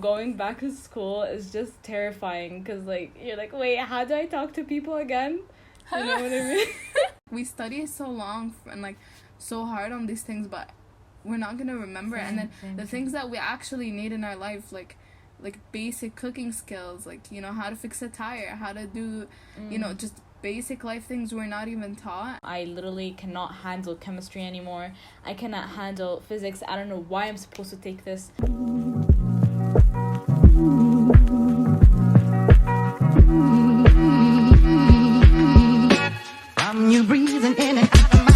Going back to school is just terrifying because, like, you're like, wait, how do I talk to people again? You know what I mean? We study so long and, like, so hard on these things, but we're not going to remember. And then the things that we actually need in our life, like basic cooking skills, like, you know, how to fix a tire, how to do, you know, just basic life things we're not even taught. I literally cannot handle chemistry anymore. I cannot handle physics. I don't know why I'm supposed to take this. You breathing in and out of my...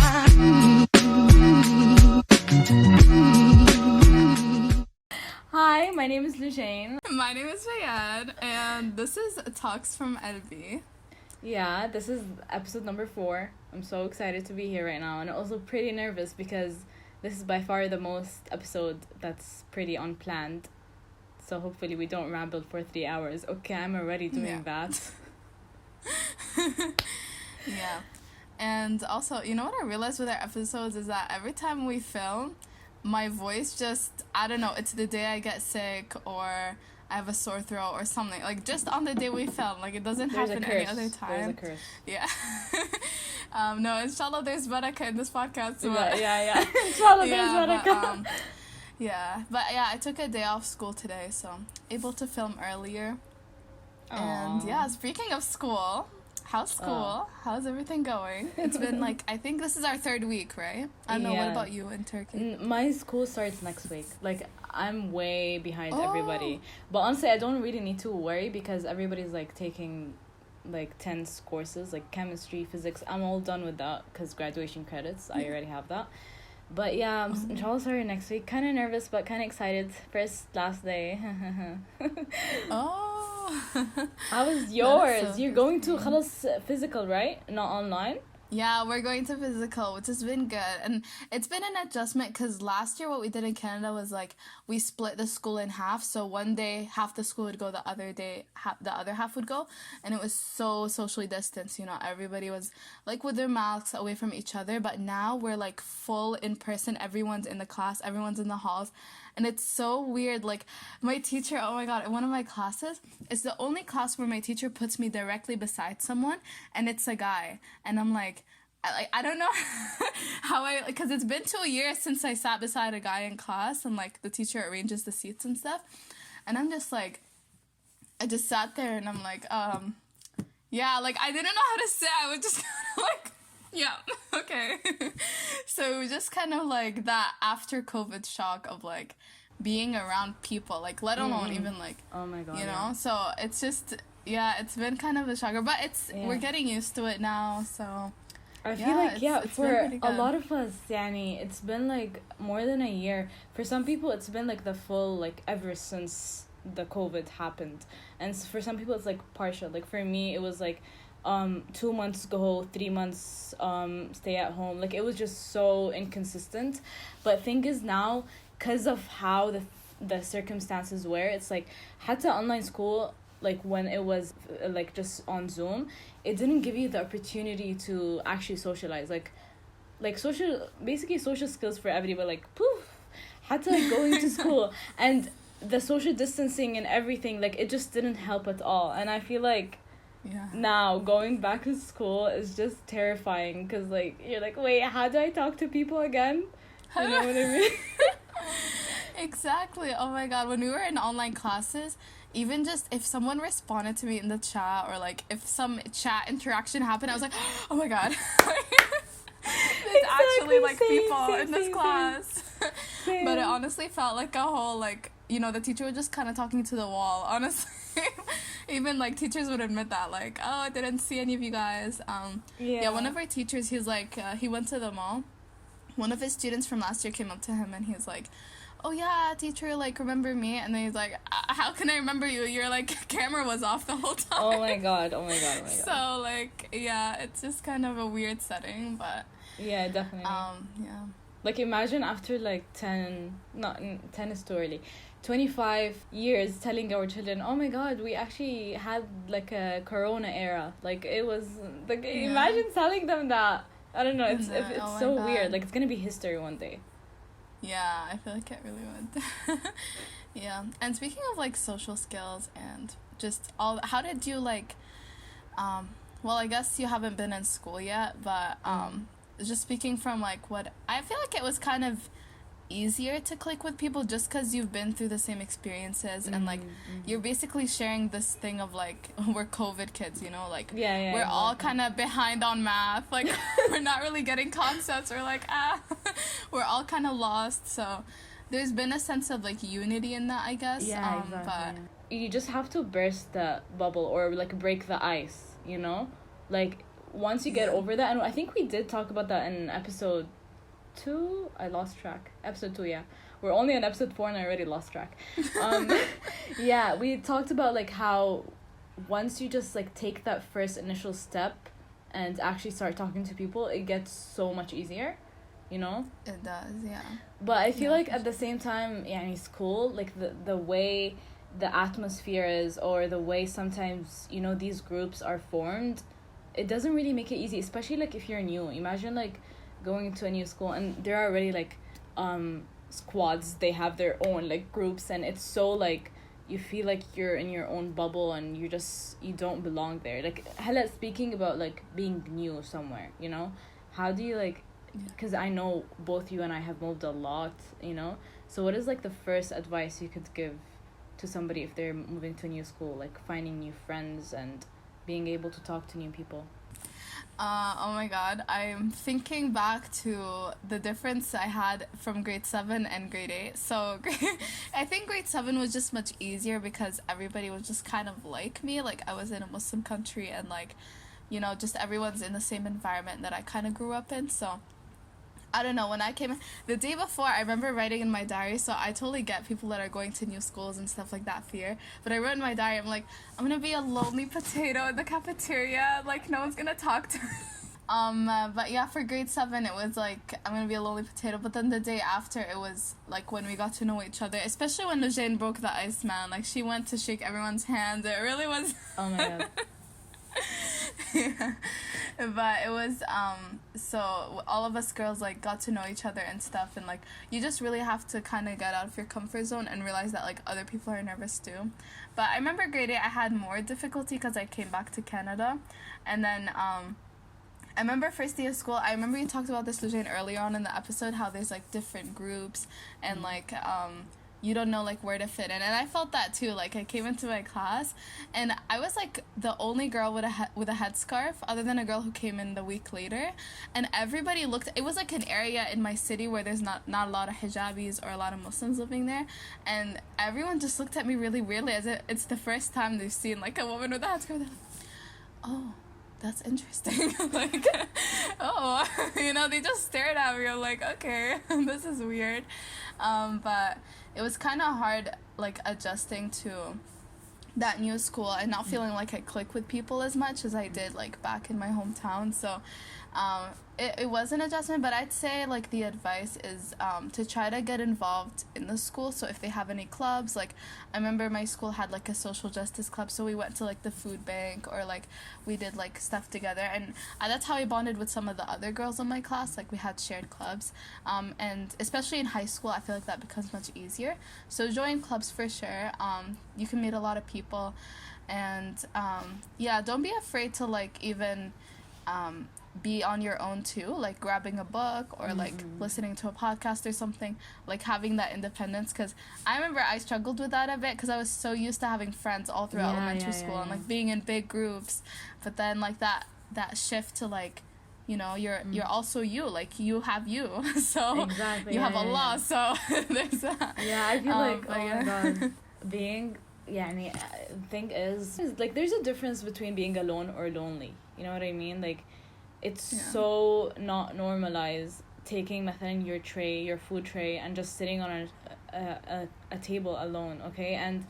Hi, my name is Lujane. My name is Fayad, and this is Talks from aLBi. Yeah, this is episode number 4. I'm so excited to be here right now, and also pretty nervous because this is by far the most episode that's pretty unplanned. So hopefully we don't ramble for 3 hours. Okay, I'm already doing that. Yeah. And also, you know what I realized with our episodes is that every time we film, my voice just, I don't know, it's the day I get sick or I have a sore throat or something. Like, just on the day we film. Like, it doesn't happen any other time. There's a curse. Yeah. No, inshallah, there's barakah in this podcast. Yeah. Inshallah, there's barakah. But yeah, I took a day off school today, so able to film earlier. Aww. And yeah, speaking of school... How's school? How's everything going? It's been like, I think this is our 3rd week, right? I don't know, what about you in Turkey? My school starts next week. Like, I'm way behind everybody. But honestly, I don't really need to worry because everybody's like taking like 10 courses, like chemistry, physics. I'm all done with that because graduation credits. I already have that. But yeah, inshallah starting next week. Kind of nervous, but kind of excited. Last day. How was yours? You're going to khalas physical, right? Not online? Yeah, we're going to physical, which has been good. And it's been an adjustment because last year what we did in Canada was like we split the school in half. So one day half the school would go, the other day the other half would go. And it was so socially distanced, you know, everybody was like with their masks away from each other. But now we're like full in person. Everyone's in the class, everyone's in the halls. And it's so weird. Like my teacher, oh my God, in one of my classes, it's the only class where my teacher puts me directly beside someone and it's a guy. And I'm like, I don't know how because it's been 2 years since I sat beside a guy in class and like the teacher arranges the seats and stuff. And I'm just like, I just sat there and I'm like, yeah, like I didn't know how to sit. I was just kind of like, yeah, okay. So it was just kind of like that after COVID shock of like being around people, like let alone even like, oh my God, you know, so it's just, yeah, it's been kind of a shocker, but we're getting used to it now, so. I feel like, it's for a lot of us, Yani, it's been like more than a year. For some people, it's been like the full, like ever since the COVID happened. And for some people, it's like partial. Like for me, it was like 2 months go, 3 months stay at home. Like it was just so inconsistent. But thing is now, because of how the circumstances were, it's like حتى online school, like when it was like just on Zoom, it didn't give you the opportunity to actually socialize, like social skills for everybody, but like poof, حتى like going to school and the social distancing and everything, like it just didn't help at all. And I feel like now going back to school is just terrifying because like you're like, wait, how do I talk to people again? You know what I mean? Exactly. Oh my God, when we were in online classes, even just if someone responded to me in the chat or like if some chat interaction happened, I was like, oh my God. There's actually like people in this class. But it honestly felt like a whole like, you know, the teacher was just kind of talking to the wall, honestly. Even like teachers would admit that, like, oh, I didn't see any of you guys. One of our teachers, he's like, he went to the mall. One of his students from last year came up to him and he's like, oh yeah, teacher, like, remember me? And then he's like, how can I remember you? Your, like, camera was off the whole time. Oh my god. So, like, yeah, it's just kind of a weird setting, but... Yeah, definitely. Yeah. Like, imagine after, like, 10 is too early, 25 years telling our children, oh my god, we actually had, like, a corona era. Like, it was, like, imagine telling them that. I don't know, it's so weird. Like, it's gonna be history one day. Yeah, I feel like it really would. Yeah. And speaking of like social skills and just all, how did you like, well, I guess you haven't been in school yet, but just speaking from like what I feel like it was kind of easier to click with people just because you've been through the same experiences and like you're basically sharing this thing of like we're COVID kids, you know, like we're all kind of behind on math, like we're not really getting concepts, we're like we're all kind of lost, so there's been a sense of like unity in that, I guess. Exactly. But you just have to burst the bubble or like break the ice, you know, like once you get over that. And I think we did talk about that in episode 2. I lost track. Episode 2, yeah. We're only on episode 4 and I already lost track. Yeah, we talked about like how once you just like take that first initial step and actually start talking to people, it gets so much easier, you know? It does, yeah. But I feel like at the same time, yeah, in school, like the way the atmosphere is, or the way sometimes, you know, these groups are formed, it doesn't really make it easy, especially like if you're new. Imagine like going into a new school and there are already like squads, they have their own like groups, and it's so like you feel like you're in your own bubble and you don't belong there. Like hella, speaking about like being new somewhere, you know, how do you like, because I know both you and I have moved a lot, you know, so what is like the first advice you could give to somebody if they're moving to a new school, like finding new friends and being able to talk to new people? Oh my god, I'm thinking back to the difference I had from grade 7 and grade 8. So I think grade 7 was just much easier because everybody was just kind of like me. Like I was in a Muslim country and like, you know, just everyone's in the same environment that I kind of grew up in. So I don't know, when I came the day before, I remember writing in my diary, so I totally get people that are going to new schools and stuff like that fear, but I wrote in my diary, I'm like, I'm gonna be a lonely potato in the cafeteria, like no one's gonna talk to me. But yeah, for grade 7 it was like I'm gonna be a lonely potato, but then the day after it was like when we got to know each other, especially when Lujane broke the ice, man, like she went to shake everyone's hands. It really was Oh my god. Yeah. But it was so all of us girls like got to know each other and stuff, and like you just really have to kind of get out of your comfort zone and realize that like other people are nervous too. But I remember grade 8 I had more difficulty because I came back to Canada, and then I remember first day of school, I remember you talked about this, Lujane, earlier on in the episode, how there's like different groups and like you don't know like where to fit in, and I felt that too. Like I came into my class and I was like the only girl with a headscarf other than a girl who came in the week later, and everybody looked, it was like an area in my city where there's not a lot of hijabis or a lot of Muslims living there, and everyone just looked at me really weirdly as if it's the first time they've seen like a woman with a headscarf. They're like, oh, that's interesting. Like, oh, you know, they just stared at me. I'm like, okay, this is weird. But it was kind of hard, like, adjusting to that new school and not feeling like I click with people as much as I did, like, back in my hometown. So it was an adjustment, but I'd say like the advice is to try to get involved in the school. So if they have any clubs, like I remember my school had like a social justice club, so we went to like the food bank, or like we did like stuff together, and that's how I bonded with some of the other girls in my class. Like we had shared clubs, and especially in high school I feel like that becomes much easier. So join clubs for sure. You can meet a lot of people, and yeah, don't be afraid to like even be on your own too, like grabbing a book or like listening to a podcast or something, like having that independence, because I remember I struggled with that a bit because I was so used to having friends all through elementary school and like being in big groups, but then like that shift to like, you know, you're also you, like you have you, so exactly, you have Allah, so there's that. Yeah, I feel like my god, being the thing is like there's a difference between being alone or lonely, you know what I mean? Like it's so not normalized taking your food tray and just sitting on a table alone, okay? And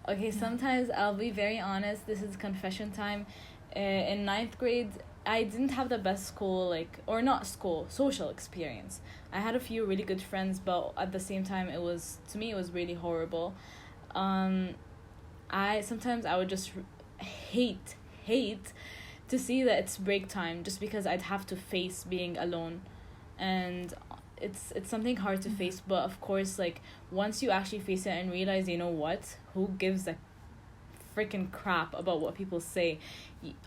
okay, sometimes I'll be very honest, this is confession time. In 9th grade I didn't have the best social experience. I had a few really good friends, but at the same time it was really horrible. I would just hate to see that it's break time just because I'd have to face being alone. And it's something hard to face, but of course, like, once you actually face it and realize, you know what, who gives a freaking crap about what people say,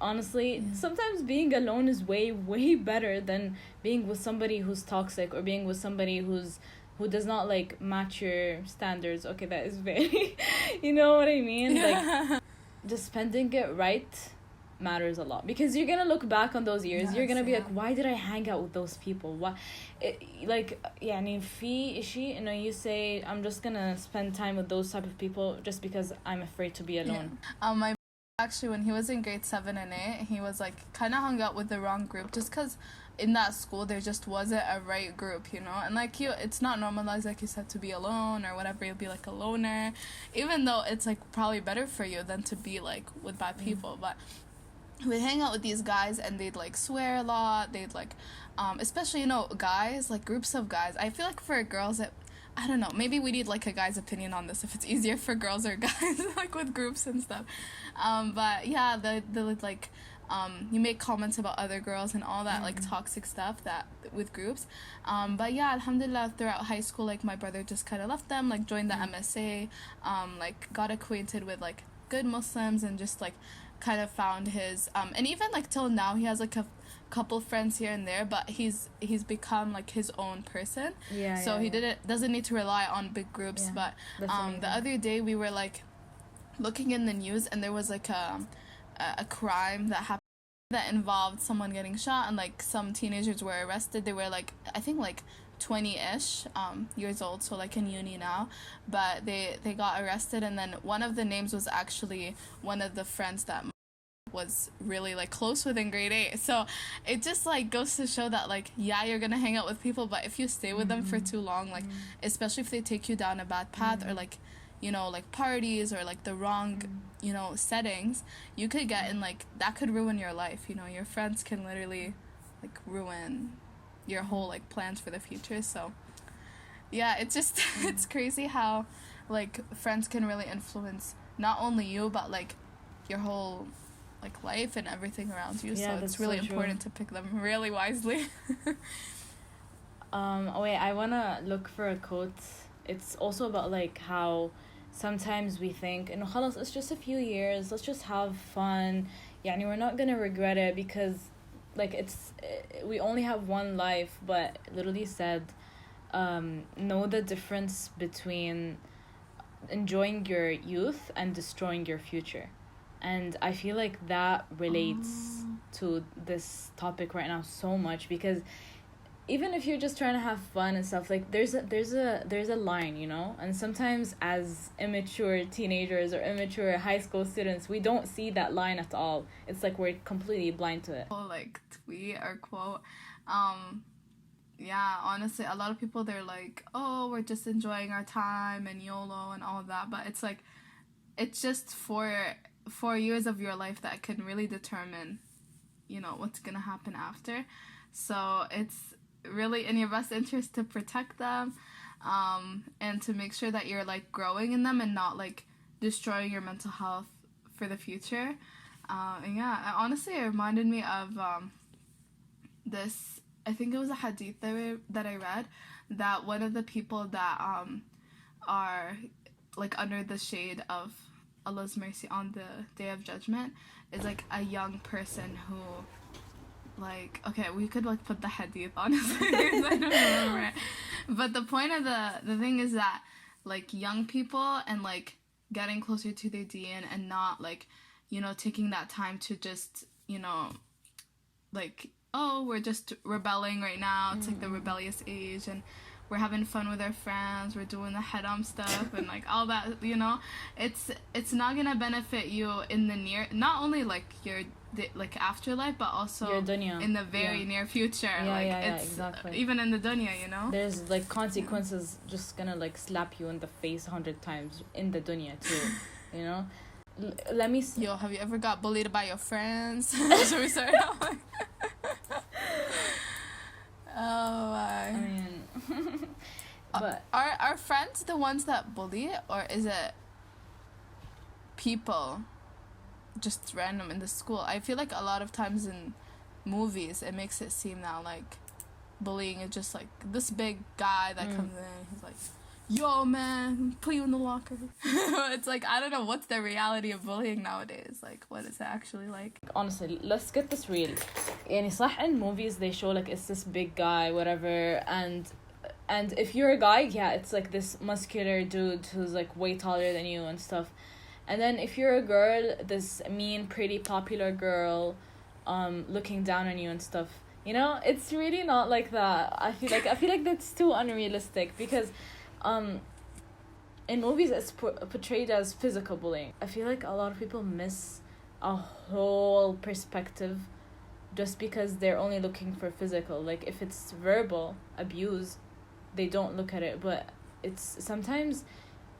honestly, sometimes being alone is way, way better than being with somebody who's toxic, or being with somebody who does not, like, match your standards. Okay, that is very you know what I mean? Like, just spending it right matters a lot, because you're gonna look back on those years, you're gonna be like, why did I hang out with those people? Why like, yeah, I mean, you know, you say, I'm just gonna spend time with those type of people just because I'm afraid to be alone. My actually, when he was in grade 7 and 8, he was like kind of hung out with the wrong group, just because in that school there just wasn't a right group, you know. And like, it's not normalized, like you said, to be alone or whatever. You'll be like a loner, even though it's like probably better for you than to be like with bad people. But we'd hang out with these guys, and they'd like swear a lot. They'd like especially, you know, guys, like groups of guys. I feel like for girls, I don't know, maybe we need like a guy's opinion on this, if it's easier for girls or guys, like with groups and stuff. But yeah, the like you make comments about other girls and all that, like toxic stuff that with groups. But yeah, alhamdulillah, throughout high school, like my brother just kind of left them, like joined the MSA, like got acquainted with like good Muslims, and just like kind of found his and even like till now he has like a couple friends here and there, but he's become like his own person. He doesn't need to rely on big groups. But the other day we were like looking in the news, and there was like a crime that happened that involved someone getting shot, and like some teenagers were arrested. They were like, I think like 20-ish years old, so like in uni now, but they got arrested. And then one of the names was actually one of the friends that was really like close with in grade 8. So it just like goes to show that, like, yeah, you're gonna hang out with people, but if you stay with them for too long, like especially if they take you down a bad path, or like, you know, like parties, or like the wrong you know, settings, you could get in, like, that could ruin your life. You know, your friends can literally like ruin your whole like plans for the future. So yeah, it's just it's crazy how like friends can really influence not only you, but like your whole like life and everything around you. So it's really important to pick them really wisely. Wait, I wanna look for a quote. It's also about like how sometimes we think, and khalas, it's just a few years, let's just have fun, we're not gonna regret it, because like we only have one life. But it literally said, know the difference between enjoying your youth and destroying your future. And I feel like that relates to this topic right now so much, because even if you're just trying to have fun and stuff, like there's a line, you know. And sometimes as immature teenagers or immature high school students, we don't see that line at all. It's like we're completely blind to it. Like tweet or quote, yeah, honestly, a lot of people, they're like, oh, we're just enjoying our time and YOLO and all that, but it's like, it's just 4 years of your life that can really determine, you know, what's gonna happen after. So it's really in your best interest to protect them, and to make sure that you're like growing in them and not like destroying your mental health for the future. And yeah, honestly, it reminded me of this, I think it was a hadith that I read, that one of the people that are like under the shade of Allah's mercy on the Day of Judgment is like a young person who, like, okay, we could like put the hadith honestly, because I don't remember it. But the point of the thing is that like young people and like getting closer to their deen and not like, you know, taking that time to just, you know, like, oh, we're just rebelling right now. It's like the rebellious age, and we're having fun with our friends, we're doing the haram stuff and like all that, you know. It's not gonna benefit you in the near, not only like your like afterlife, but also your dunya, in the very near future. It's exactly. Even in the dunya, you know, there's like consequences just gonna like slap you in the face 100 times in the dunya too. You know. Let me see. Yo, have you ever got bullied by your friends? Should we start out? Oh my. I mean, but are friends the ones that bully, or is it people just random in the school? I feel like a lot of times in movies it makes it seem now like bullying is just like this big guy that comes in, he's like, yo man, put you in the locker. It's like, I don't know what's the reality of bullying nowadays. Like, what is it actually like? Honestly, let's get this real. يعني صح in movies they show like it's this big guy whatever, and if you're a guy, yeah, it's like this muscular dude who's like way taller than you and stuff. And then if you're a girl, this mean, pretty, popular girl looking down on you and stuff. You know, it's really not like that. I feel like that's too unrealistic, because in movies it's portrayed as physical bullying. I feel like a lot of people miss a whole perspective just because they're only looking for physical. Like, if it's verbal abuse, they don't look at it. But it's sometimes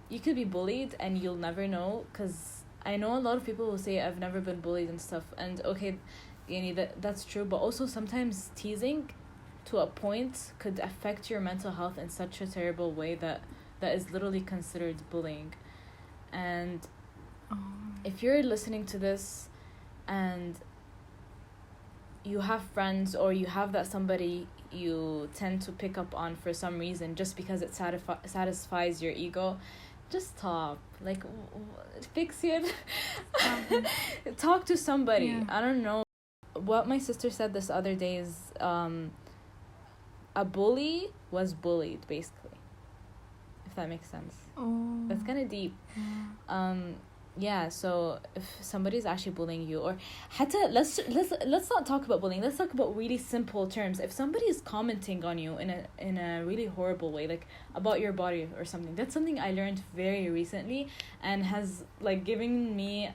you could be bullied and you'll never know, because I know a lot of people will say I've never been bullied and stuff, and okay, that's true, but also sometimes teasing to a point could affect your mental health in such a terrible way that is literally considered bullying. And if you're listening to this and you have friends, or you have that somebody you tend to pick up on for some reason just because it satisfies your ego, just talk. Like, fix it. Talk to somebody. Yeah. I don't know. What my sister said this other day is a bully was bullied, basically, if that makes sense. That's kind of deep. Yeah, so if somebody's actually bullying you, or let's not talk about bullying, let's talk about really simple terms. If somebody is commenting on you in a really horrible way, like about your body or something, that's something I learned very recently and has like given me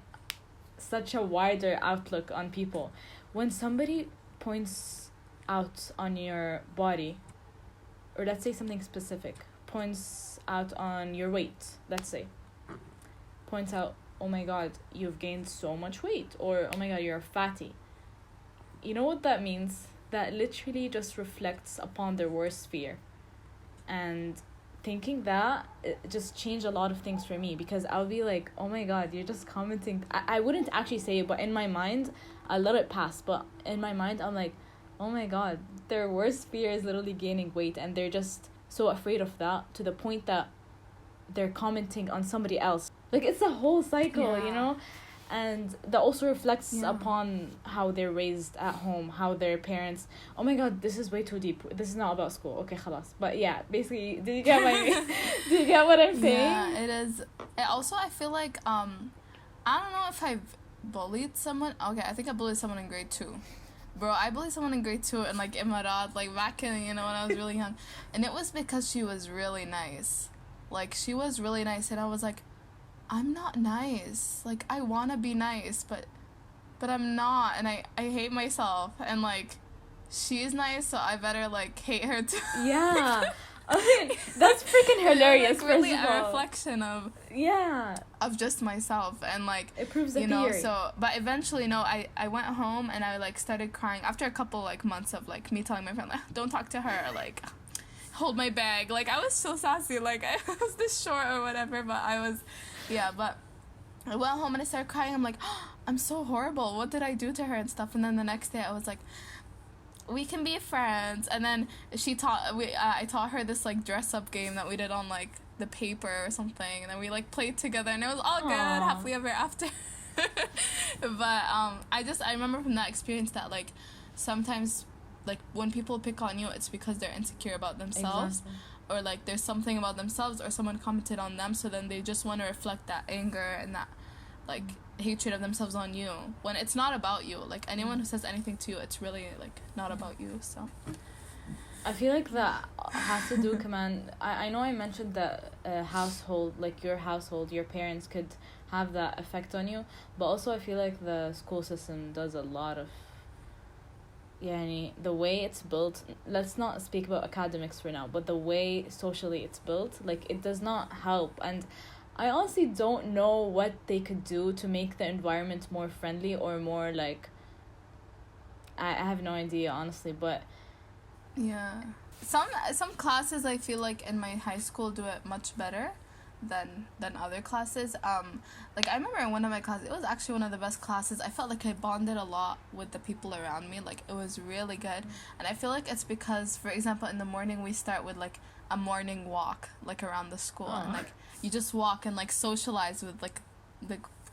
such a wider outlook on people. When somebody points out on your body, or let's say something specific, points out on your weight, let's say, points out, oh my god, you've gained so much weight, or oh my god, you're fatty. You know what that means? That literally just reflects upon their worst fear. And thinking that, it just changed a lot of things for me, because I'll be like, oh my god, you're just commenting. I wouldn't actually say it, but in my mind, I let it pass. But in my mind, I'm like, oh my god, their worst fear is literally gaining weight, and they're just so afraid of that to the point that they're commenting on somebody else. Like, it's a whole cycle, you know? And that also reflects upon how they're raised at home, how their parents... Oh my god, this is way too deep. This is not about school. Okay, khalas. But yeah, basically, did you get what I'm saying? Yeah, it is. It also, I feel like, I don't know if I've bullied someone. Okay, I think I bullied someone in grade 2. Bro, I bullied someone in grade 2 in, like, Imarat, like, back in, when I was really young. And it was because she was really nice. Like, she was really nice, and I was like, I'm not nice. Like, I want to be nice, but I'm not, and I hate myself. And, like, she's nice, so I better, like, hate her too. Yeah. I mean, that's freaking hilarious. Like, really a reflection of just myself, and like it proves the theory. So, but eventually, I went home and I like started crying after a couple like months of like me telling my friend, like, don't talk to her, like hold my bag. Like, I was so sassy, like I was this short or whatever, but I was, but I went home and I started crying. I'm like, oh, I'm so horrible. What did I do to her and stuff? And then the next day I was like, we can be friends. And then I taught her this like dress up game that we did on like the paper or something, and then we like played together, and it was all good, happily ever after. But I remember from that experience that like sometimes like when people pick on you, it's because they're insecure about themselves. Exactly. Or like there's something about themselves, or someone commented on them, so then they just want to reflect that anger and that like hatred of themselves on you, when it's not about you. Like, anyone who says anything to you, it's really like not about you. So I feel like that has to do, command. I know I mentioned that household, like your household, your parents could have that effect on you, but also I feel like the school system does a lot of, the way it's built. Let's not speak about academics for now, but the way socially it's built, like, it does not help. And I honestly don't know what they could do to make the environment more friendly or more like, I have no idea, honestly, but some classes I feel like in my high school do it much better, than other classes. Like I remember in one of my classes, it was actually one of the best classes. I felt like I bonded a lot with the people around me. Like it was really good. And I feel like it's because, for example, in the morning we start with like a morning walk like around the school, and like you just walk and like socialize with like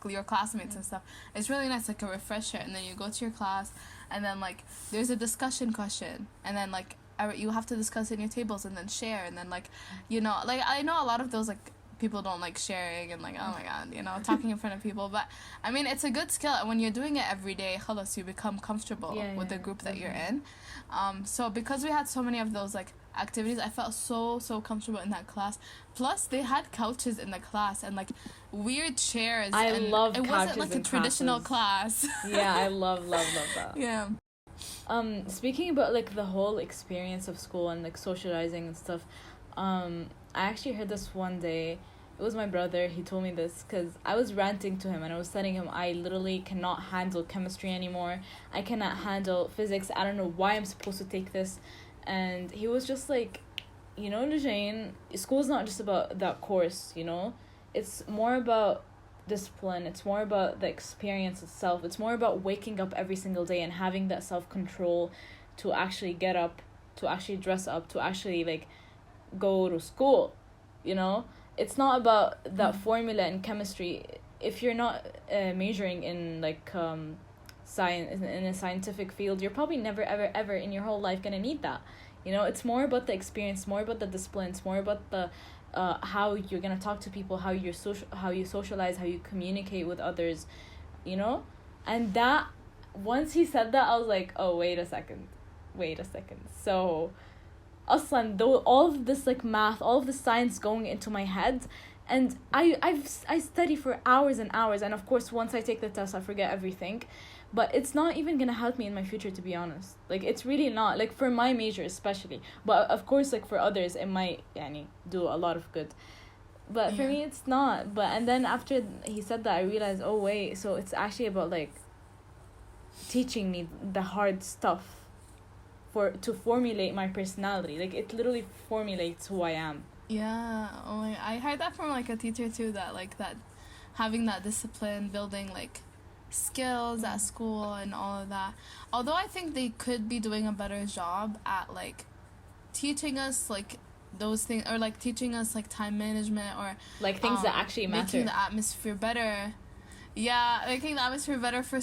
your classmates and stuff. It's really nice, like a refresher. And then you go to your class, and then like there's a discussion question, and then like you have to discuss in your tables and then share, and then like, you know, like I know a lot of those like people don't like sharing and like, oh my god, you know, talking in front of people, but I mean it's a good skill, and when you're doing it every day, khalas, you become comfortable with the group that you're in. So because we had so many of those like activities, I felt so comfortable in that class. Plus they had couches in the class and like weird chairs. I love it couches wasn't like a in traditional classes. class. Yeah, I love that. Yeah. Speaking about like the whole experience of school and like socializing and stuff, I actually heard this one day. It was my brother. He told me this because I was ranting to him and I was telling him I literally cannot handle chemistry anymore. I cannot handle physics. I don't know why I'm supposed to take this. And he was just like, you know, Lujane, school's not just about that course, you know? It's more about discipline. It's more about the experience itself. It's more about waking up every single day and having that self-control to actually get up, to actually dress up, to actually like go to school, you know? It's not about that formula in chemistry. If you're not majoring in like science, in a scientific field, you're probably never ever in your whole life gonna need that, you know? It's more about the experience, more about the discipline, it's more about the how you're gonna talk to people, how you socialize, how you communicate with others, you know? And that, once he said that, I was like, oh, wait a second. So aslan, though, all of this like math, all of the science going into my head, and I study for hours and hours, and of course once I take the test I forget everything, but it's not even gonna help me in my future, to be honest. Like it's really not, like for my major especially, but of course like for others it might do a lot of good, but for me it's not. But and then after he said that, I realized, oh wait, so it's actually about like teaching me the hard stuff to formulate my personality. Like it literally formulates who I am. Yeah, I heard that from like a teacher too, that like that having that discipline, building like skills at school and all of that. Although I think they could be doing a better job at like teaching us like those things, or like teaching us like time management, or like things that actually matter, making the atmosphere better. Yeah, making the atmosphere better for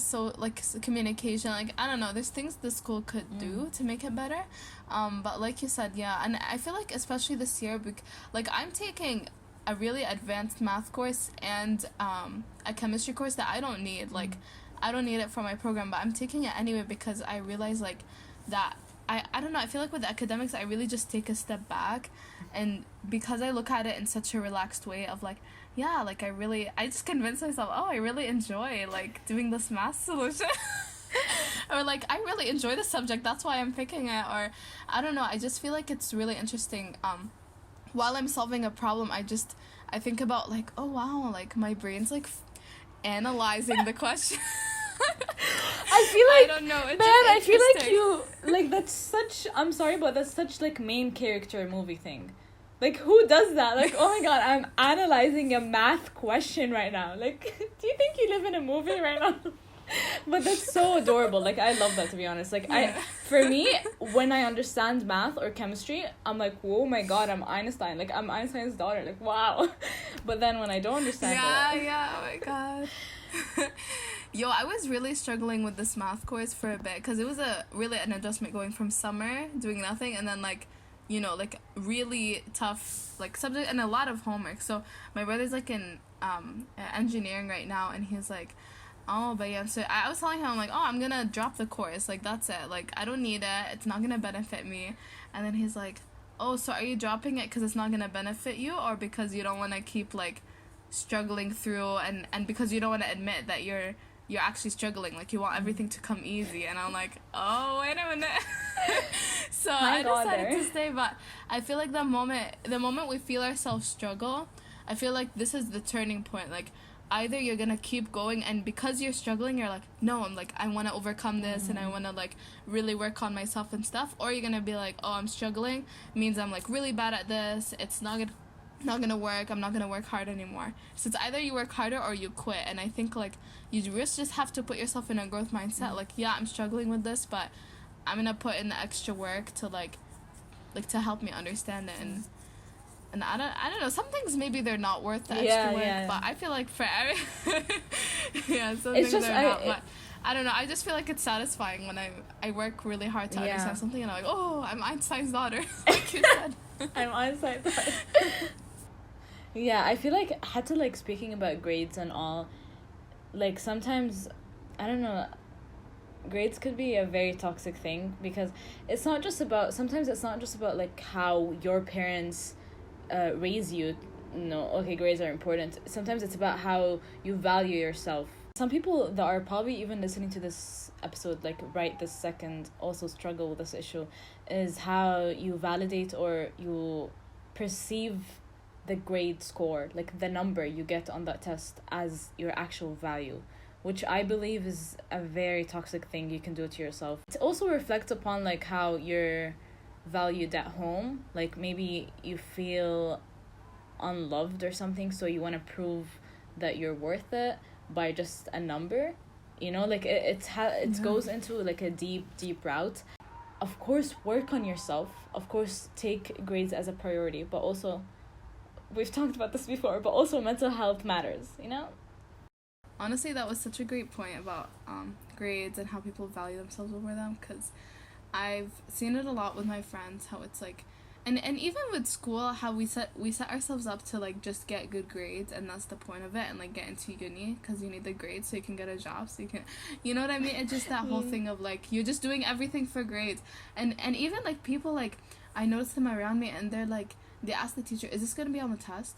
communication. Like I don't know, there's things the school could do to make it better. But like you said, yeah, and I feel like especially this year, like I'm taking a really advanced math course and a chemistry course that I don't need. Like I don't need it for my program, but I'm taking it anyway because I realize like that I don't know, I feel like with academics I really just take a step back, and because I look at it in such a relaxed way of like, yeah, like I just convince myself, oh, I really enjoy like doing this math solution. Or like I really enjoy the subject, that's why I'm picking it. Or I don't know, I just feel like it's really interesting. While I'm solving a problem, I think about like, oh wow, like my brain's like analyzing the question. I feel like, I don't know, it's I feel like you, like that's such, I'm sorry, but that's such like main character movie thing. Like who does that? Like, oh my god, I'm analyzing a math question right now. Like, do you think you live in a movie right now? But that's so adorable. Like I love that, to be honest. Like for me, when I understand math or chemistry, I'm like, oh my god, I'm Einstein. Like I'm Einstein's daughter. Like wow. But then when I don't understand oh my god. Yo, I was really struggling with this math course for a bit because it was really an adjustment going from summer doing nothing and then like, you know, like really tough like subject and a lot of homework. So my brother's like in engineering right now, and he's like, oh, but yeah, so I was telling him, I'm like, oh, I'm gonna drop the course, like that's it, like I don't need it, it's not gonna benefit me. And then he's like, oh, so are you dropping it because it's not gonna benefit you, or because you don't want to keep like struggling through, and because you don't want to admit that you're actually struggling, like you want everything to come easy? And I'm like, oh, wait a minute. So I decided to stay. But I feel like the moment we feel ourselves struggle, I feel like this is the turning point. Like either you're gonna keep going, and because you're struggling, you're like, no, I'm like, I want to overcome this, and I want to like really work on myself and stuff, or you're gonna be like, oh, I'm struggling means I'm like really bad at this, it's not not gonna work, I'm not gonna work hard anymore. So it's either you work harder or you quit. And I think like you just have to put yourself in a growth mindset. Like, yeah, I'm struggling with this, but I'm gonna put in the extra work to like to help me understand it. And I don't know, some things maybe they're not worth the extra work, but I feel like for some things they're not, but I don't know, I just feel like it's satisfying when I work really hard to understand something, and I'm like, oh, I'm Einstein's daughter, like you said. I'm Einstein's daughter. Yeah, I feel like I had to, like, speaking about grades and all, like, sometimes, I don't know, grades could be a very toxic thing, because sometimes it's not just about, like, how your parents raise you. No, okay, grades are important. Sometimes it's about how you value yourself. Some people that are probably even listening to this episode, like, right this second, also struggle with this issue, is how you validate or you perceive the grade score, like the number you get on that test, as your actual value, which I believe is a very toxic thing you can do to yourself. It also reflects upon, like, how you're valued at home. Like, maybe you feel unloved or something, so you want to prove that you're worth it by just a number, you know, like it goes into like a deep route. Of course, work on yourself, of course, take grades as a priority, but also, we've talked about this before, but also mental health matters, you know. Honestly, that was such a great point about grades and how people value themselves over them, because I've seen it a lot with my friends, how it's like, and even with school, how we set ourselves up to like just get good grades, and that's the point of it, and like get into uni, because you need the grades so you can get a job, so you can, you know what I mean? It's just that whole thing of like, you're just doing everything for grades. And even like people, like, I notice them around me, and they're like, they ask the teacher, is this gonna be on the test?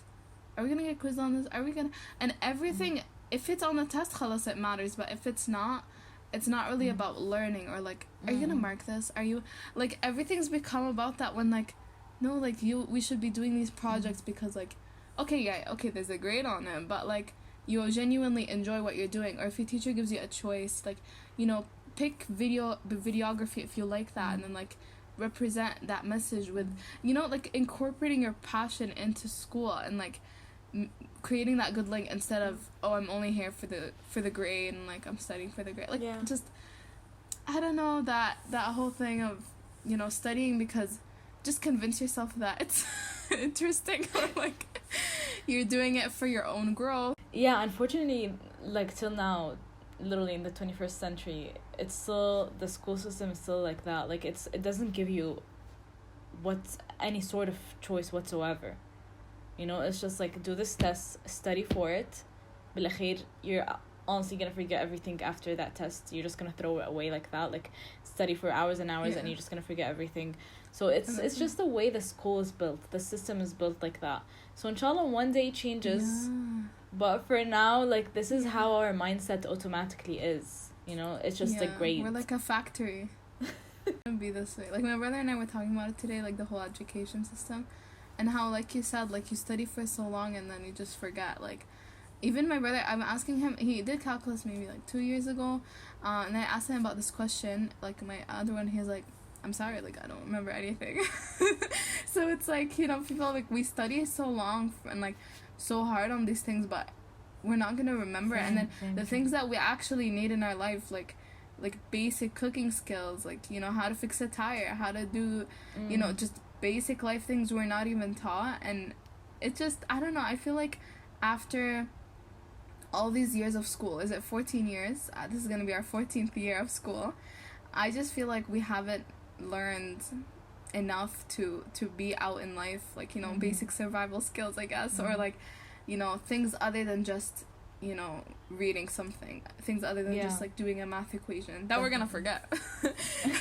Are we gonna get quizzed on this? Are we gonna, and everything, if it's on the test, khalas, it matters, but if it's not, it's not really about learning, or like, are you gonna mark this? Are you, like, everything's become about that, when like, no, like, we should be doing these projects because, like, okay, there's a grade on it, but like, you genuinely enjoy what you're doing. Or if your teacher gives you a choice, like, you know, pick videography if you like that, and then like represent that message with, you know, like, incorporating your passion into school, and like creating that good link, instead of, oh, I'm only here for the grade, and like I'm studying for the grade, like, just, I don't know, that whole thing of, you know, studying because, just convince yourself that it's interesting, or like you're doing it for your own growth. Yeah, unfortunately, like, till now, literally in the 21st century, it's still, the school system is still like that. Like, it doesn't give you any sort of choice whatsoever. You know, it's just like, do this test, study for it. Bilakhair, you're honestly gonna forget everything after that test. You're just gonna throw it away like that. Like, study for hours and hours, and you're just gonna forget everything. So it's just the way the school is built. The system is built like that. So inshallah, one day changes. But for now, like, this is how our mindset automatically is. You know, it's just a grade. We're like a factory. It would be this way. Like, my brother and I were talking about it today, like the whole education system, and how, like you said, like, you study for so long and then you just forget. Like, even my brother, I'm asking him, he did calculus maybe like 2 years ago, and I asked him about this question, like my other one, he's like, I'm sorry, like, I don't remember anything. So it's like, you know, people, like, we study so long and like so hard on these things, but we're not gonna remember it. And then the things that we actually need in our life, like basic cooking skills, like, you know, how to fix a tire, how to do, you know, just basic life things, we're not even taught. And it just, I don't know, I feel like after all these years of school, is it 14 years? This is gonna be our 14th year of school. I just feel like we haven't learned enough to be out in life, like, you know, basic survival skills, I guess, or like, you know, things other than just, you know, reading something, things other than just like doing a math equation that we're gonna forget.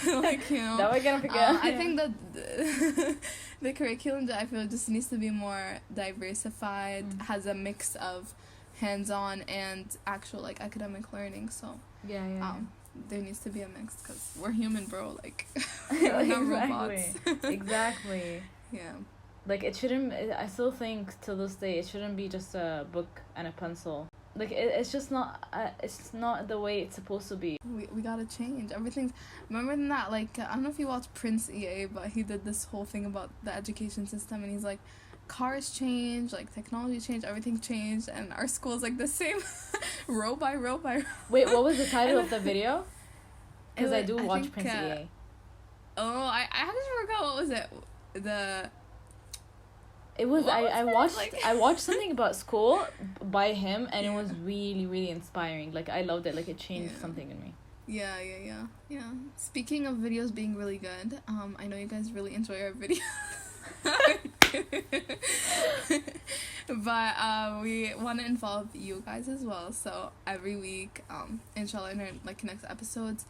Like, you know, that we're gonna forget. I think that the curriculum, I feel, just needs to be more diversified, has a mix of hands-on and actual, like, academic learning. So there needs to be a mix, because we're human, bro, like, we're not robots. Exactly. Yeah, like, it shouldn't, I still think till this day it shouldn't be just a book and a pencil. Like, it's just not it's not the way it's supposed to be. We gotta change everything. Remember that, like, I don't know if you watched Prince EA, but he did this whole thing about the education system, and he's like, cars change, like technology changed, everything changed, and our school's like the same, row by row by row. Wait, what was the title of the video? Because I do watch think, Prince EA. Oh, I actually forgot what was it. It was I watched like... I watched something about school by him, and it was really, really inspiring. Like, I loved it. Like, it changed something in me. Yeah. Speaking of videos being really good, I know you guys really enjoy our videos. But we want to involve you guys as well. So every week, inshallah, in our next episodes,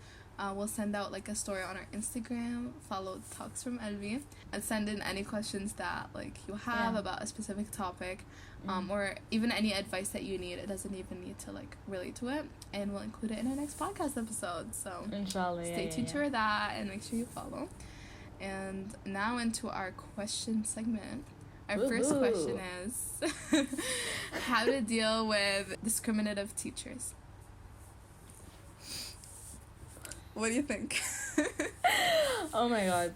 we'll send out a story on our Instagram, follow Talks from aLBi, and send in any questions that you have about a specific topic, or even any advice that you need. It doesn't even need to relate to it, and we'll include it in our next podcast episode. So inshallah, stay tuned for that, and make sure you follow. And now into our question segment. Our first question is how to deal with discriminative teachers. What do you think? Oh my god,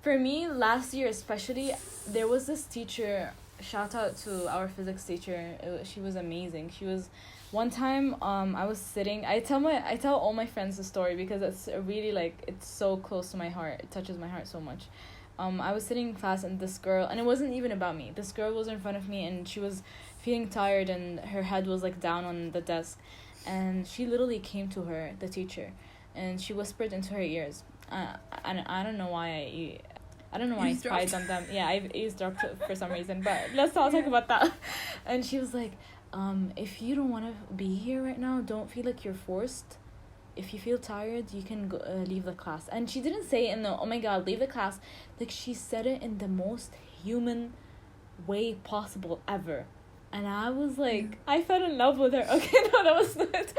for me, last year especially, there was this teacher, shout out to our physics teacher. She was amazing. She was, one time, I was sitting, I tell all my friends the story because it's really, it's so close to my heart. It touches my heart so much. I was sitting in class, and this girl, and it wasn't even about me. This girl was in front of me, and she was feeling tired, and her head was, down on the desk. And she literally came to her, the teacher, and she whispered into her ears. I don't know why I spied on them. Yeah, I eavesdropped for some reason, but let's not talk about that. And she was like, if you don't want to be here right now, don't feel like you're forced. If you feel tired, you can go, leave the class. And she didn't say it in the, oh my god, leave the class. She said it in the most human way possible ever. And I was I fell in love with her. Okay, no, that was it.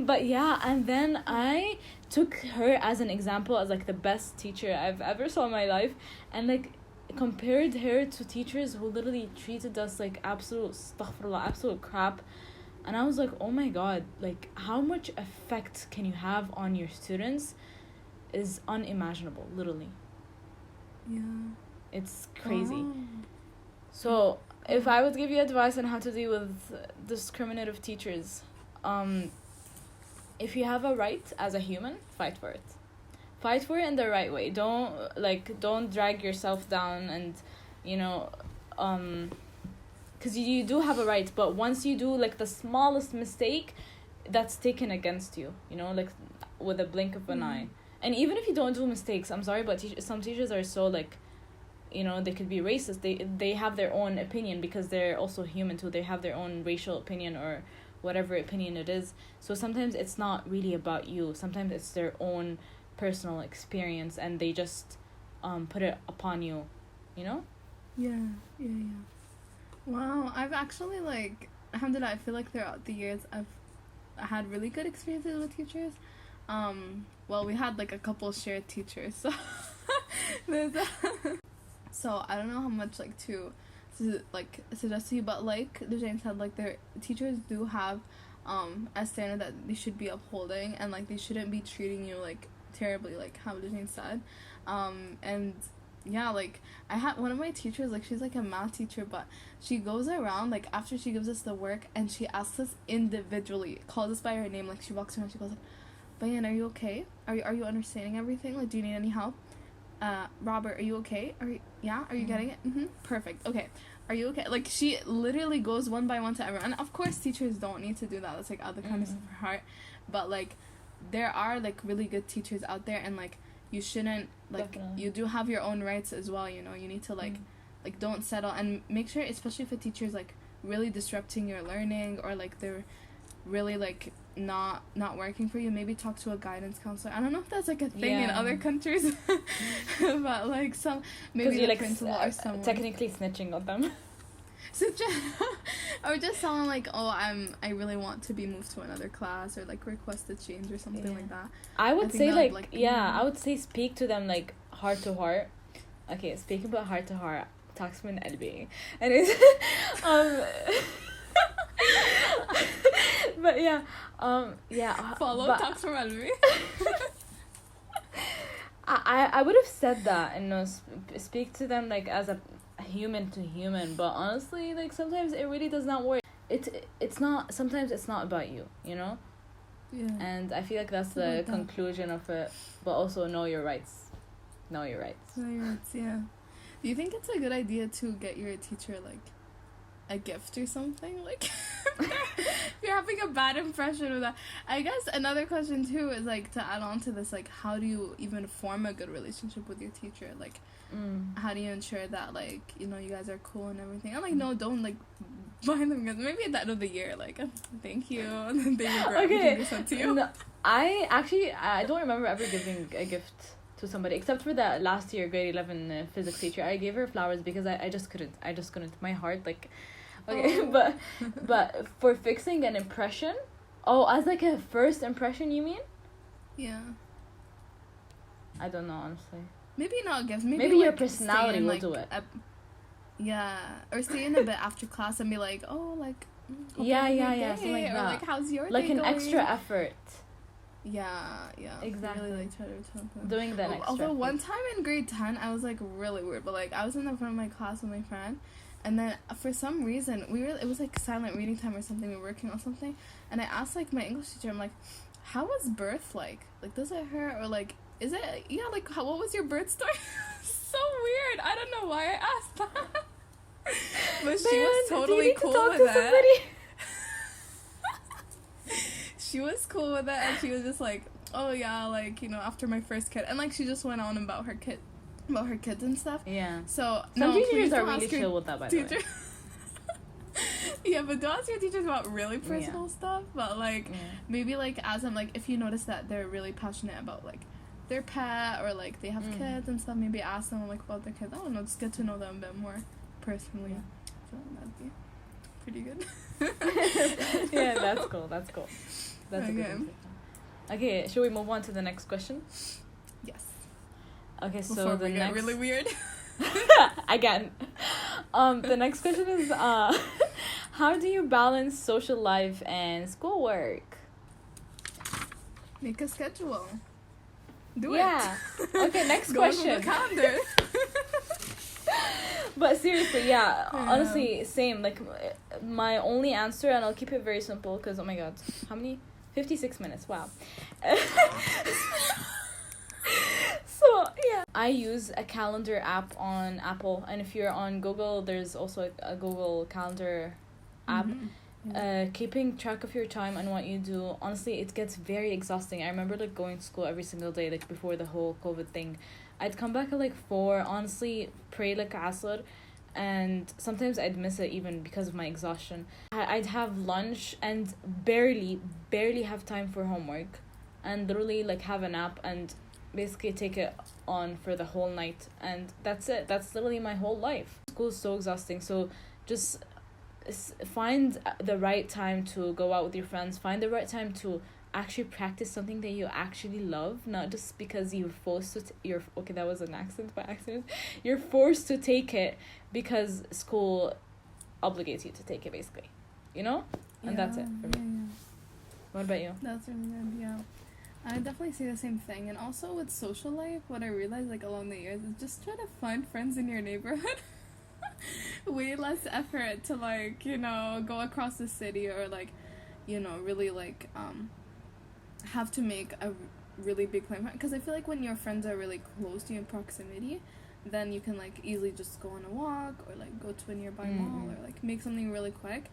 But yeah, and then I took her as an example as the best teacher I've ever saw in my life, and compared her to teachers who literally treated us absolute astaghfirullah, absolute crap. And I was oh my god, how much effect can you have on your students is unimaginable, literally. Yeah. It's crazy. So, if I would give you advice on how to deal with discriminative teachers, if you have a right as a human, fight for it. Fight for it in the right way. Don't drag yourself down, and, because you do have a right, but once you do, the smallest mistake, that's taken against you, with a blink of an eye. And even if you don't do mistakes, I'm sorry, but some teachers are so, they could be racist. They have their own opinion because they're also human too. They have their own racial opinion or whatever opinion it is. So sometimes it's not really about you. Sometimes it's their own personal experience, and they just put it upon you, Yeah. Wow, I've actually alhamdulillah, I feel throughout the years I've had really good experiences with teachers. Well, we had a couple shared teachers, so there's so I don't know how much to suggest to you, but Dujane said, their teachers do have a standard that they should be upholding, and they shouldn't be treating you terribly, how Dujane said. And yeah, I had one of my teachers, she's a math teacher, but she goes around after she gives us the work, and she asks us individually, calls us by our name, she walks around, she goes Bayan, are you okay? Are you understanding everything? Do you need any help? Robert, are you okay? Are you getting it? Perfect. Okay. Are you okay? She literally goes one by one to everyone. And of course, teachers don't need to do that. That's out of the kindness of her heart. But there are really good teachers out there, and you shouldn't Definitely. You do have your own rights as well. You need to don't settle, and make sure, especially if a teacher's really disrupting your learning, or they're really not working for you, maybe talk to a guidance counselor. I don't know if that's a thing in other countries, but some maybe the principal or someone technically snitching on them. Or just someone I really want to be moved to another class, or request a change or something like that. I would say I would say speak to them heart to heart. Okay, speaking about heart to heart, Talks from aLBi, and it's but yeah, follow Talks from aLBi. I would have said that and speak to them like as a human to human, but honestly, like sometimes it really does not work. It's not, sometimes it's not about you, you know. Yeah. And I feel like that's the conclusion of it. But also know your rights. Know your rights. Know your rights. Yeah. Do you think it's a good idea to get your teacher like a gift or something? Like, if you're having a bad impression of that. I guess another question too is like, to add on to this, like, how do you even form a good relationship with your teacher? Like, how do you ensure that, like, you know, you guys are cool and everything? And like, no, don't like buy them gifts. Maybe at the end of the year, like, thank you, and then they regret giving something to you. No, I don't remember ever giving a gift to somebody except for that last year grade 11 physics teacher. I gave her flowers because I just couldn't. My heart, like, okay. but for fixing an impression, as like a first impression, you mean? Yeah. I don't know, honestly. Maybe not gifts. Maybe like, your stay personality in, will like, do it. Yeah, or stay in a bit after class and be like, oh, like, yeah, something something like that. Or like, how's your like day an going? extra effort. Yeah, exactly. Really, like, try to tell them. Doing that extra. Although one time in grade 10, I was like really weird, but like I was in the front of my class with my friend, and then for some reason it was like silent reading time or something. We were working on something, and I asked like my English teacher, I'm like, how was birth like? Like, does it hurt, or like, is it, yeah, like, what was your birth story? So weird. I don't know why I asked that. But she was totally cool with it. She was cool with it, and she was just like, oh yeah, like, you know, after my first kid, and like she just went on about her kids and stuff. Yeah. So some teachers are really chill with that, by the way. Yeah, but don't ask your teachers about really personal stuff. But like, maybe like as I'm like, if you notice that they're really passionate about like their pet, or like they have kids and stuff, maybe ask them like about their kids. I don't know, just get to know them a bit more personally. So that'd be pretty good. Yeah, that's cool. That's okay. A good one. Okay, should we move on to the next question? Yes. Okay, so before we get really weird. Again. The next question is how do you balance social life and schoolwork? Make a schedule. Do it. Yeah. Okay, next question. On the calendar. But seriously, yeah, honestly, same. Like, my only answer, and I'll keep it very simple because, oh my god, how many? 56 minutes, wow. So, yeah. I use a calendar app on Apple, and if you're on Google, there's also a Google Calendar app. Keeping track of your time and what you do, honestly, it gets very exhausting. I remember, like, going to school every single day, like, before the whole COVID thing. I'd come back at like 4, honestly, pray like asr, and sometimes I'd miss it even because of my exhaustion. I'd have lunch and barely have time for homework, and literally like have a nap and basically take it on for the whole night, and that's it. That's literally my whole life. School is so exhausting, so just find the right time to go out with your friends, find the right time to actually practice something that you actually love, not just because you're forced to okay, that was an accent by accident. You're forced to take it because school obligates you to take it, basically, you know. And that's it for me. What about you? That's really good. Yeah, I definitely see the same thing. And also with social life, what I realized like along the years is just try to find friends in your neighborhood. Way less effort to like, you know, go across the city, or like, you know, really like have to make a really big plan, because I feel like when your friends are really close to you in proximity, then you can like easily just go on a walk, or like go to a nearby mall, or like make something really quick.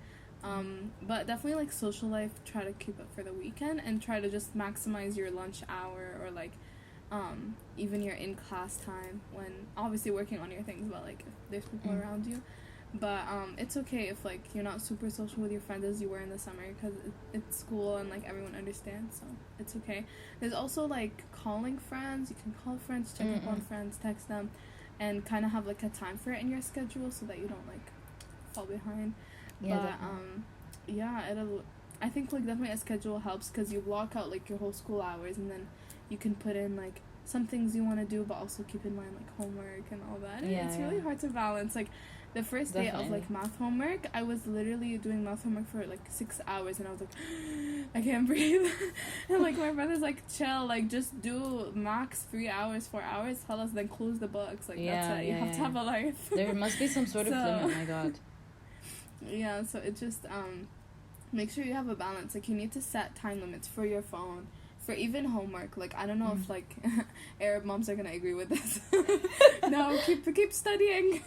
But definitely like social life, try to keep it for the weekend, and try to just maximize your lunch hour, or like even your in class time, when obviously working on your things, but like if there's people around you. But it's okay if like you're not super social with your friends as you were in the summer, because it's school and like everyone understands, so it's okay. There's also like calling friends. You can call friends, check up on friends, text them, and kind of have like a time for it in your schedule so that you don't like fall behind. Yeah, but I think like definitely a schedule helps, because you block out like your whole school hours, and then you can put in like some things you want to do, but also keep in mind like homework and all that. And it's really hard to balance. Like, the first day of like math homework, I was literally doing math homework for like 6 hours, and I was like, I can't breathe. And like my brother's like, chill, like just do max 3 hours, 4 hours, tell us, then close the books. Like that's it. You have to have a life. There must be some sort of limit. My God. Yeah, so it just make sure you have a balance. Like you need to set time limits for your phone, for even homework. Like I don't know if like Arab moms are gonna agree with this. No, keep studying.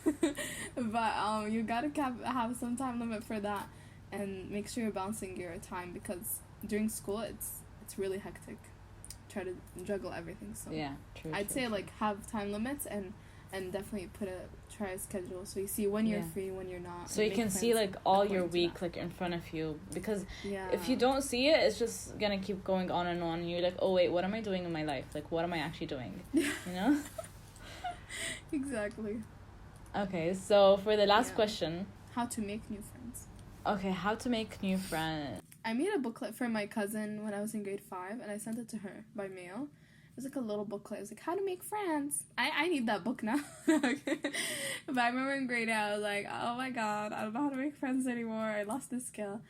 But you gotta have some time limit for that, and make sure you're balancing your time, because during school it's really hectic. Try to juggle everything. So yeah, true. I'd say like have time limits, and definitely try a schedule, so you see when you're free, when you're not. So you can see like all your week like in front of you, because if you don't see it, it's just gonna keep going on, and you're like, oh wait, what am I doing in my life? Like, what am I actually doing? You know? Exactly. Okay, so for the last question. How to make new friends. Okay, how to make new friends. I made a booklet for my cousin when I was in grade 5, and I sent it to her by mail. It was like a little booklet. It was like, how to make friends. I need that book now. Okay. But I remember in grade 8, I was like, oh my God, I don't know how to make friends anymore. I lost this skill.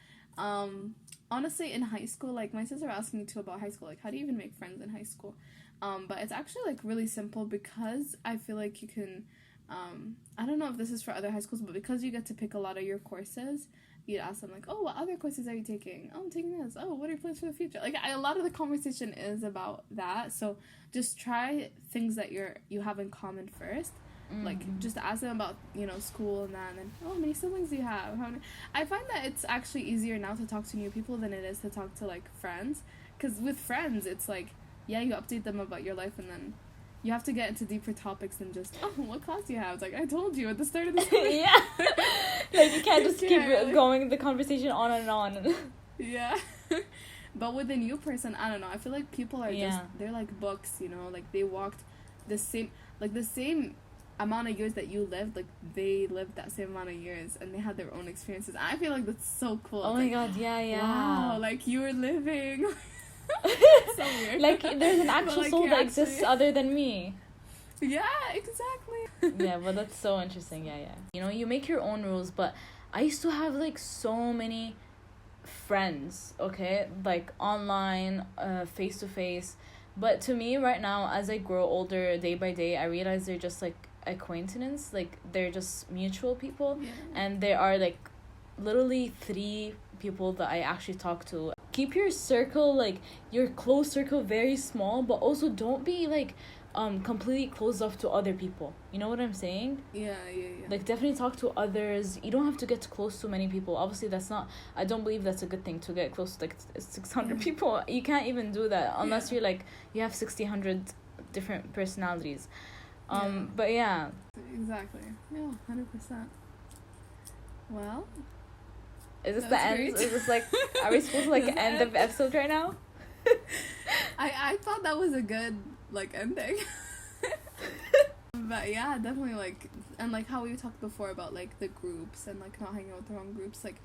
Honestly, in high school, like my sister asked me too about high school, like how do you even make friends in high school? But it's actually like really simple, because I feel like you can, I don't know if this is for other high schools, but because you get to pick a lot of your courses, you'd ask them like, oh, what other courses are you taking? Oh, I'm taking this. Oh, what are your plans for the future? Like a lot of the conversation is about that. So just try things that you have in common first. Like just ask them about, school and that, and then, oh, how many siblings do you have? I find that it's actually easier now to talk to new people than it is to talk to like friends, because with friends it's like, yeah, you update them about your life, and then you have to get into deeper topics than just, oh, what class do you have? It's like, I told you at the start of the semester. Yeah. Like, you can't just keep going the conversation on and on. Yeah. But with a new person, I don't know. I feel like people are just, they're like books, like they walked the same amount of years that you lived, like they lived that same amount of years, and they had their own experiences. I feel like that's so cool. Oh my God, yeah. Wow, like you were living. So weird. Like there's an actual soul that exists other than me. Yeah, exactly. Yeah, but that's so interesting. Yeah. You make your own rules, but I used to have like so many friends, okay, like online, face to face. But to me right now, as I grow older day by day, I realize they're just like acquaintance, like they're just mutual people. And there are like literally 3 people that I actually talk to. Keep your circle, like your close circle, very small, but also don't be like completely closed off to other people. You know what I'm saying? Yeah. Like definitely talk to others. You don't have to get close to many people. Obviously I don't believe that's a good thing to get close to like 600 people. You can't even do that unless you're like you have 100 different personalities. But yeah. Exactly. Yeah, 100%. Well, is this the end? Is this like, are we supposed to like end the episode right now? I thought that was a good like ending. But yeah, definitely, like, and like how we talked before about like the groups and like not hanging out with the wrong groups, like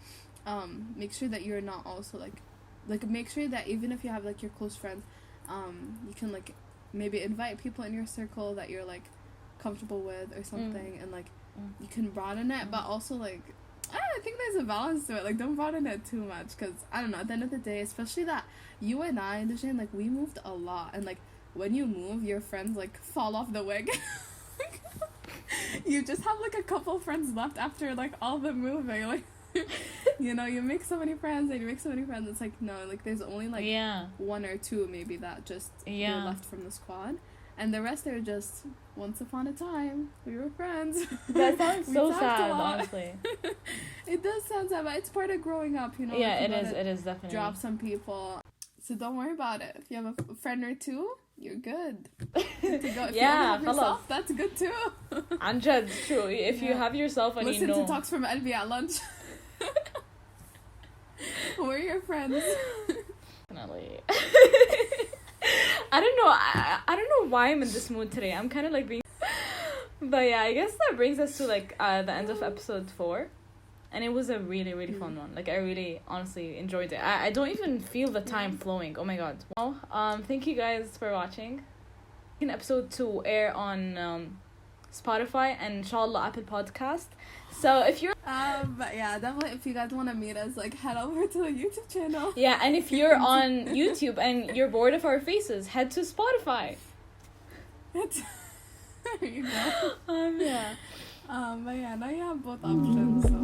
make sure that you're not also like make sure that even if you have like your close friends, you can like maybe invite people in your circle that you're like comfortable with or something, and like you can broaden it, but also like I think there's a balance to it. Like, don't broaden it too much, because I don't know, at the end of the day, especially that you and I, Dushan, like we moved a lot, and like when you move, your friends like fall off the wagon. You just have like a couple friends left after like all the moving, like you make so many friends and you make so many friends. It's like, no, like there's only like 1 or 2 maybe that just were left from the squad, and the rest are just once upon a time we were friends. That sounds so sad, honestly. It does sound sad, but it's part of growing up, Yeah, it is definitely. Drop some people, so don't worry about it. If you have a friend or 2, you're good. Good to go. If you have yourself, that's good too. Anja, it's true. If you have yourself and listen to talks from aLBi at lunch. We're your friends. Definitely. I don't know. I don't know why I'm in this mood today. I'm kind of like being. But yeah, I guess that brings us to like the end of episode 4. And it was a really, really fun one. Like, I really, honestly enjoyed it. I don't even feel the time flowing. Oh my God. Well, thank you guys for watching. In episode 2 air on Spotify, and inshallah Apple Podcast. So if you're but yeah, definitely if you guys want to meet us, like, head over to the YouTube channel. yeah, and if you're on YouTube and you're bored of our faces, head to Spotify. There you go. Yeah. But yeah, now you have both options. So